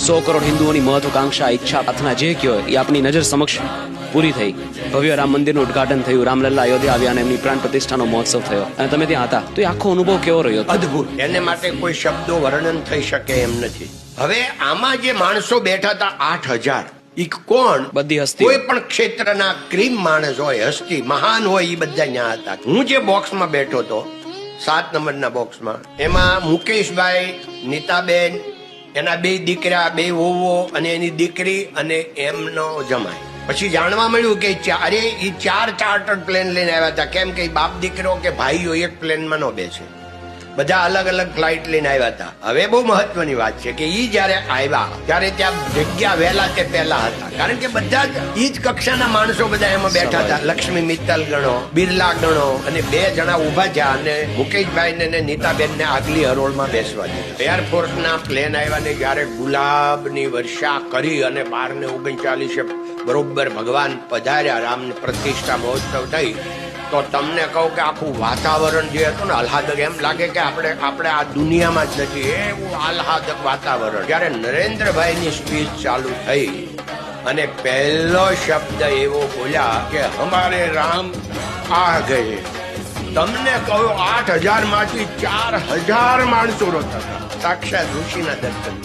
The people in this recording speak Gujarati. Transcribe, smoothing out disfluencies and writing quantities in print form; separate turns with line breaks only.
100 કરોડ હિન્દુઓની મહત્વાકાંક્ષા, ઈચ્છા, પ્રાર્થના જે કયો એ આપની નજર સમક્ષ પૂરી થઈ. ભવ્ય રામ મંદિરનું ઉદઘાટન થયું, રામલલ્લા અયોધ્યા આવ્યા અને એમની પ્રાણ પ્રતિષ્ઠાનો મહોત્સવ થયો અને તમે ત્યાં હતા, તો એ આખો અનુભવ કેવો રહ્યો?
અદ્ભુત. એને માટે કોઈ શબ્દો વર્ણન થઈ શકે એમ નથી. હવે આમાં જે માણસો બેઠા હતા 8000, ઈ કોણ?
બધી હસ્તી.
કોઈ પણ ક્ષેત્રના ક્રીમ માણસ હોય, હસ્તી મહાન હોય, એ બધા ત્યાં હતા. હું જે બોક્સમાં બેઠો હતો 7 નંબરના બોક્સમાં, એમાં મુકેશભાઈ, નીતાબેન, એના 2 દીકરા, 2 વહુઓ અને એની દીકરી અને એમનો જમાઈ. પછી જાણવા મળ્યું કે ચારે એ 4 ચાર્ટર્ડ પ્લેન લઈને આવ્યા હતા. કેમ કે બાપ દીકરો કે ભાઈઓ એક પ્લેનમાં ન બેસે, બધા અલગ અલગ ફ્લાઇટ લઈને આવ્યા હતા. હવે બહુ મહત્વની વાત છે કે ઈ જયારે આવ્યા ત્યારે ત્યાં જગ્યા વહેલા તે પહેલા હતા, કારણ કે બધા જ ઈ જ કક્ષાના માણસો બધા એમાં બેઠા હતા. લક્ષ્મી મિત્તલ ગણો, બિરલા ગણો, અને 2 જણા ઉભા થયા અને મુકેશભાઈ ને નીતાબેન ને આગલી હરોળમાં બેસવા દીધા. એરફોર્સના પ્લેન આવ્યા ને જયારે ગુલાબની વર્ષા કરી અને 12:39 બરોબર ભગવાન પધાર્યા, રામની પ્રતિષ્ઠા મહોત્સવ થઈ, તો તમને કહું કે આખું વાતાવરણ જે હતું ને આહલાદક, એમ લાગે કે આપણે આ દુનિયામાં જ નથી, એવું આહલાદક વાતાવરણ. જ્યારે નરેન્દ્રભાઈની સ્પીચ ચાલુ થઈ અને પહેલો શબ્દ એવો બોલ્યા કે હમારે રામ આ ગયે, તમને કહું 8000 માંથી 4000 માણસો રોતા હતા. સાક્ષાત ઋષિના દર્શન.